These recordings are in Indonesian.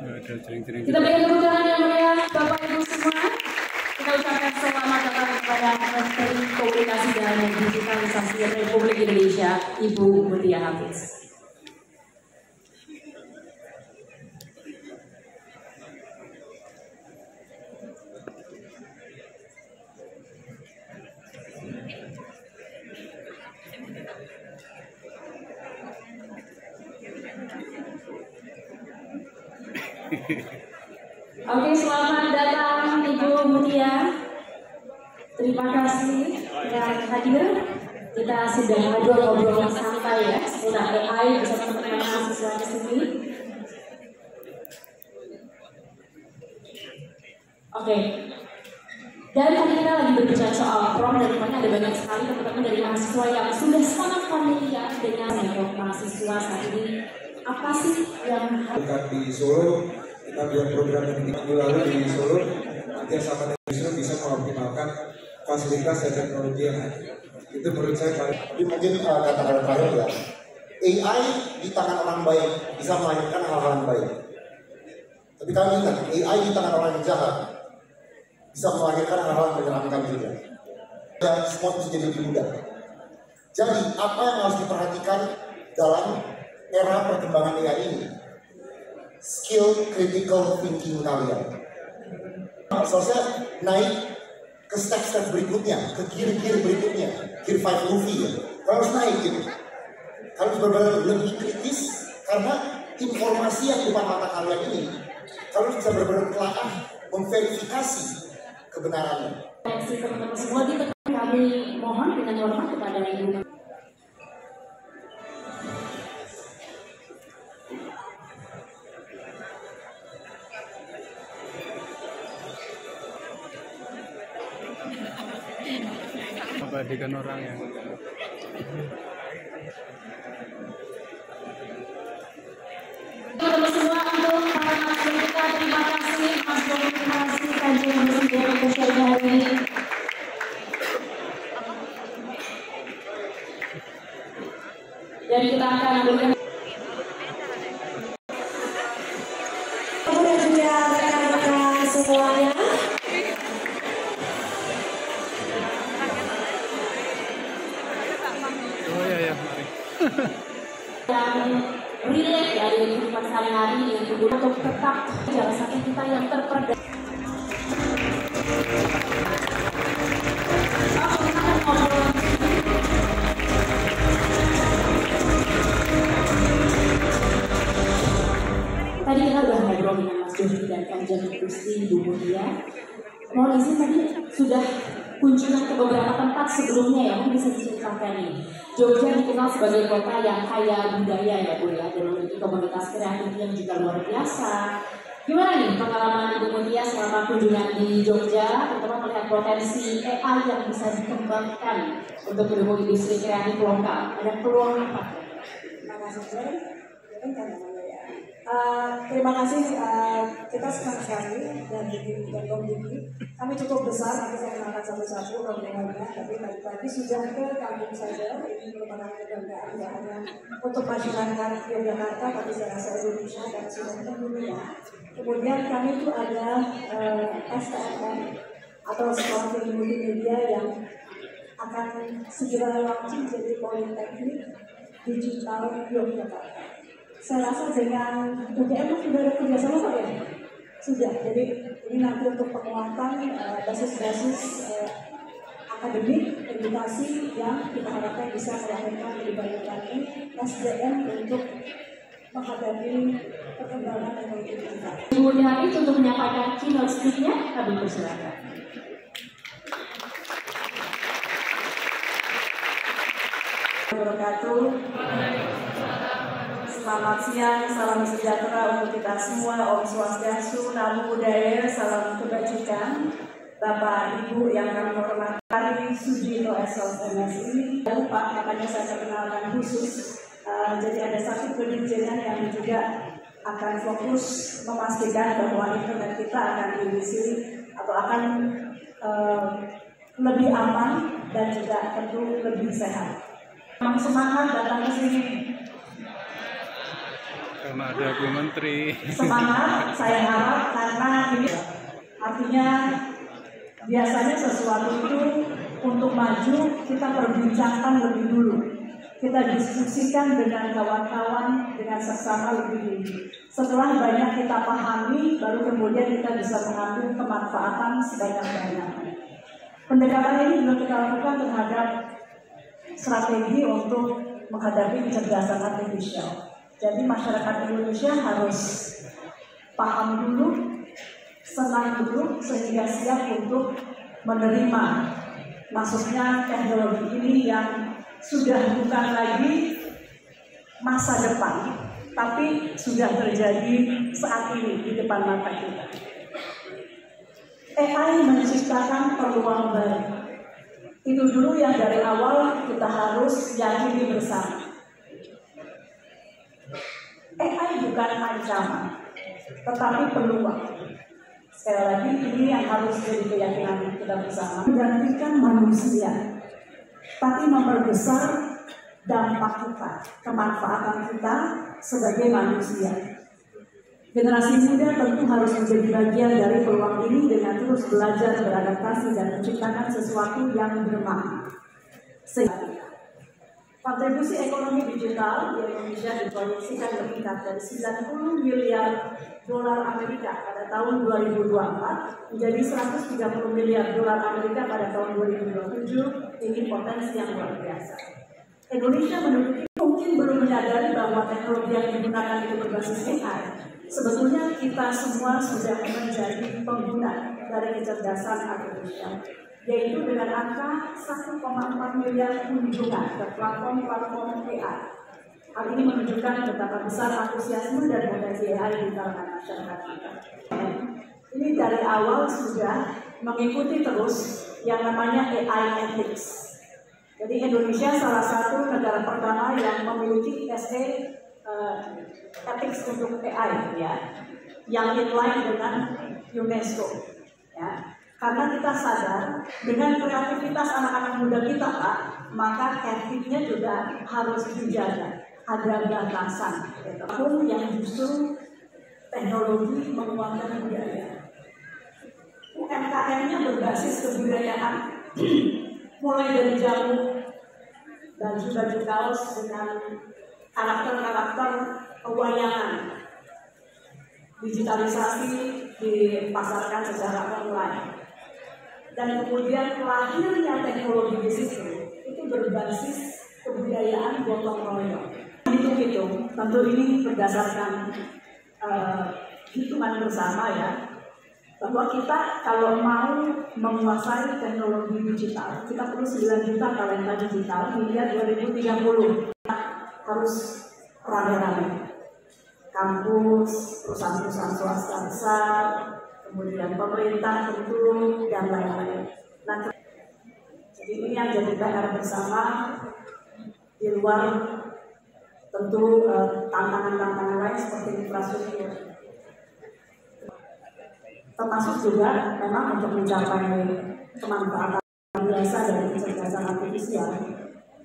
Kita berikan tepuk tangan yang meriah Bapak Ibu semua. Kita ucapkan selamat datang kepada Menteri Komunikasi dan Digitalisasi Republik Indonesia, Ibu Mutia Hafiz. Oke, selamat datang Ibu Mutia. Terima kasih yang hadir. Kita sudah ngobrol-ngobrol santai ya, seputar AI bersama teman-teman mahasiswa di sini. Oke. Dan tadi kita lagi berbicara soal prompt, dan rupanya ada banyak sekali teman-teman dari mahasiswa yang sudah sangat familiar dengan mahasiswa saat ini. Apa sih yang di Solo? Kita buat program yang minggu lalu di Solo, nanti sama dari Solo bisa mengoptimalkan fasilitas dan teknologi yang ada. Itu menurut saya paling. Tapi mungkin kata-kata terakhir ya, AI di tangan orang baik bisa melahirkan hal-hal yang baik. Tapi kalian ingat, AI di tangan orang yang jahat bisa melahirkan hal-hal yang menyeramkan juga. Dan semua bisa jadi lebih mudah. Jadi apa yang harus diperhatikan dalam era perkembangan AI ini? Skill critical thinking kalian. Soalnya naik ke step-step berikutnya, ke gear-gear berikutnya, gear 5 movie ya. Kalian harus naik gitu. Kalian harus benar-benar lebih kritis karena informasi yang di depan mata kalian ini, kalian bisa benar-benar telah memverifikasi kebenarannya. Teman-teman semua di kami mohon dengan hormat kepada Ibu. Abadikan orang yang teman-teman semua untuk para mahasiswa kita, terima kasih Mas Doni, terima kasih kajian yang sudah kita hari ini. Dan kita akan memberikan dan juga rekan-rekan semuanya. yang relate ya dengan kehidupan sehari-hari dengan kebutuhan untuk tetap jangan sampai kita yang terperdaya. Tadi kita udah ngobrol dengan Mas Doni dan Kanjeng Gusti Bu Mutia. Mohon izin tadi sudah kunjungan ke beberapa tempat sebelumnya ya, bisa diceritakan nih. Jogja dikenal sebagai kota yang kaya budaya ya Bu ya, dan memiliki komunitas kreatif yang juga luar biasa. Gimana nih pengalaman Ibu Mutia selama kunjungan di Jogja, terutama melihat potensi AI yang bisa dikembangkan untuk mendukung industri kreatif lokal? Ada peluang apa? Terima kasih, terima kasih. Kita senang sekali dan di komdiki kami cukup besar. Nanti saya kenalkan satu-satu rombongannya. Tapi tadi sudah ke kampung saja. Ini merupakan kebanggaan tidak hanya untuk masyarakat Yogyakarta, tapi saya rasa Indonesia dan seluruh dunia. Kemudian kami itu ada STMM atau Sekolah Tinggi Multimedia yang akan segera launching jadi Politeknik Digital Yogyakarta. Saya rasa dengan UGM sudah ada kerjasama Pak ya? Sudah, jadi ini nanti untuk penguatan basis-basis akademik, edukasi yang kita harapkan bisa melahirkan lebih banyak lagi SDM untuk menghadapi perkembangan teknologi digital. Ibu Hafiz untuk menyampaikan keynote speech-nya, kami persilakan. Wabarakatuh. Selamat siang, salam sejahtera untuk kita semua. Om Swastiastu, Namo Buddhaya, salam kebajikan. Bapak Ibu yang kami hormati, Sujito SOS MSI. Lupa, makanya saya perkenalkan khusus. Jadi ada satu penelitian yang juga akan fokus memastikan bahwa internet kita akan diisi atau akan lebih aman dan juga tentu lebih sehat. Memang semangat datang ke sini. Sama ada Bu Menteri. Semangat, saya harap, karena ini artinya biasanya sesuatu itu untuk maju kita perbincangkan lebih dulu. Kita diskusikan dengan kawan-kawan, dengan sesama lebih dulu. Setelah banyak kita pahami, baru kemudian kita bisa mengambil kemanfaatan sebanyak-banyaknya. Pendekatan ini juga kita lakukan terhadap strategi untuk menghadapi kecerdasan artifisial. Jadi masyarakat Indonesia harus paham dulu, senang dulu, sehingga siap untuk menerima masuknya teknologi ini yang sudah bukan lagi masa depan, tapi sudah terjadi saat ini di depan mata kita. AI menciptakan peluang baru. Itu dulu yang dari awal kita harus yakini bersama. AI bukan ancaman, tetapi peluang. Sekali lagi, ini yang harus jadi keyakinan kita bersama. Menggantikan manusia, tapi memperbesar dampak kita, kemanfaatan kita sebagai manusia. Generasi muda tentu harus menjadi bagian dari peluang ini dengan terus belajar beradaptasi dan menciptakan sesuatu yang bermakna. Kontribusi ekonomi digital di Indonesia diproyeksikan meningkat dari 90 miliar dolar Amerika pada tahun 2024 menjadi 130 miliar dolar Amerika pada tahun 2027. Ini potensi yang luar biasa. Indonesia mungkin belum menyadari bahwa teknologi yang digunakan itu berbasis AI. Sebetulnya kita semua sudah menjadi pengguna dari kecerdasan artifisial, yaitu dengan angka 1,4 miliar kunjungan ke platform-platform AI. Hal ini menunjukkan betapa besar antusiasme dan potensi AI di kalangan masyarakat kita. Ini dari awal sudah mengikuti terus yang namanya AI ethics. Jadi Indonesia salah satu negara pertama yang memiliki ethics untuk AI, ya, yang inline dengan UNESCO, ya. Karena kita sadar dengan kreativitas anak-anak muda kita, Pak, maka etiknya juga harus dijaga, ada batasan. Apapun yang justru teknologi menguatkan budaya. UMKM-nya berbasis kebudayaan, mulai dari jamu, baju kaos dengan karakter-karakter pewayangan, digitalisasi dipasarkan secara online. Dan kemudian lahirnya teknologi di situ itu berbasis kebudayaan gotong royong. Hitung-hitung, tentu ini berdasarkan hitungan bersama, ya, bahwa kita kalau mau menguasai teknologi digital, kita perlu 9 juta talenta digital hingga 2030. Harus rame-rame. Kampus, perusahaan-perusahaan swasta besar, kemudian pemerintah tentu, dan lain-lain. Nah, jadi ini yang jadi PR bersama di luar tentu tantangan-tantangan lain seperti infrastruktur. Termasuk juga memang untuk mencapai kemanfaatan biasa dari kecerdasan artifisial,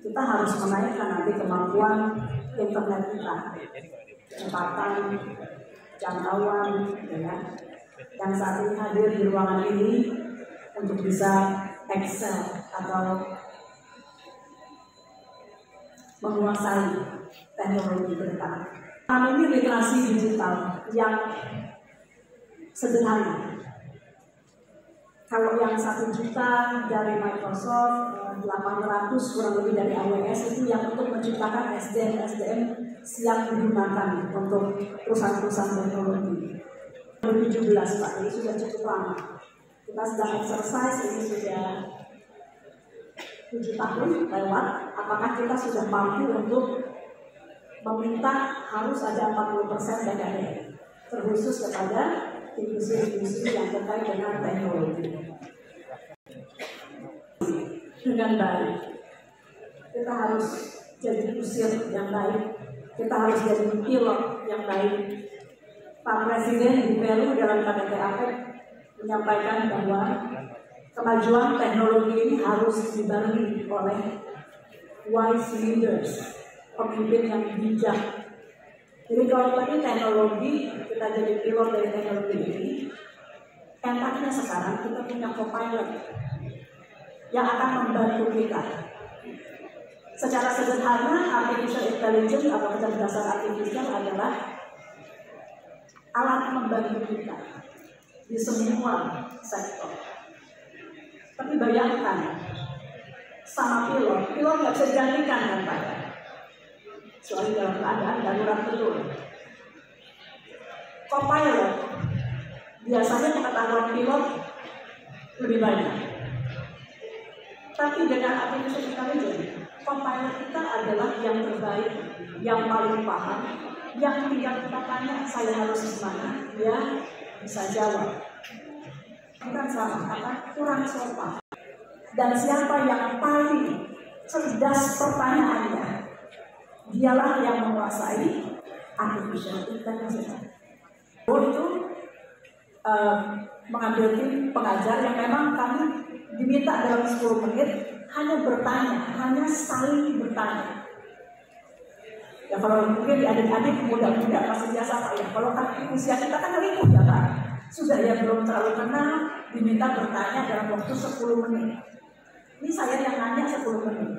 kita harus menaikkan nanti kemampuan internet kita, kecepatan, jangkauan, ya, yang saat ini hadir di ruangan ini untuk bisa excel atau menguasai teknologi ke depan. Ini literasi digital yang sederhana. Kalau yang 1 juta dari Microsoft, 800 kurang lebih dari AWS itu yang untuk menciptakan SDM siap digunakan untuk perusahaan-perusahaan teknologi. 2017, Pak, ini sudah cukup lama. Kita sedang exercise, ini sudah 7 tahun lewat. Apakah kita sudah mampu untuk meminta harus ada 40% BKD terkhusus kepada industri-industri yang terkait dengan teknologi. Dengan baik, kita harus jadi kusir yang baik, kita harus jadi pilot yang baik. Pak Presiden di Peru dalam KTT APEC menyampaikan bahwa kemajuan teknologi ini harus dibarengi oleh wise leaders, pemimpin yang bijak, Jadi kalau tadi teknologi, kita jadi pilot dari teknologi ini, enaknya sekarang kita punya co-pilot yang akan membantu kita. Secara sederhana, artificial intelligence atau kecerdasan artifisial adalah alat membantu kita di semua sektor. Tapi bayangkan, sama pilot nggak bisa digantikan kan Pak? Kecuali dalam keadaan darurat betul. Co-pilot, biasanya pengetahuan pilot lebih banyak. Tapi dengan artificial intelligence, co-pilot kita adalah yang terbaik, yang paling paham, yang tinggal kita tanya saya harus kemana, dia bisa jawab. Bukan salah kata, kurang sopan. Dan siapa yang paling cerdas pertanyaannya, dialah yang menguasai artificial intelligence. Itu mengambil tim pengajar yang memang kami diminta dalam 10 menit hanya bertanya, hanya saling bertanya. Ya kalau mungkin adik-adik muda-muda masih biasa Pak ya, kalau usia kita kan ribu ya Pak, sudah ya belum terlalu kenal, diminta bertanya dalam waktu 10 menit. Ini saya yang nanya 10 menit.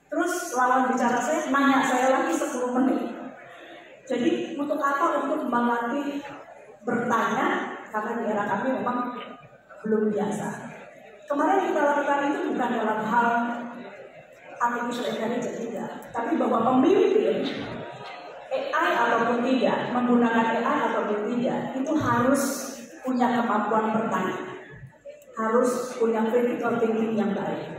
Terus lawan bicara saya nanya saya lagi 10 menit. Jadi untuk apa? Untuk melatih bertanya, karena di era kami memang belum biasa. Kemarin kita lakukan itu bukan dalam hal artificial intelligence tidak, tapi bahwa pemimpin AI ataupun tidak, menggunakan AI ataupun tidak, itu harus punya kemampuan bertanya, harus punya critical thinking yang baik.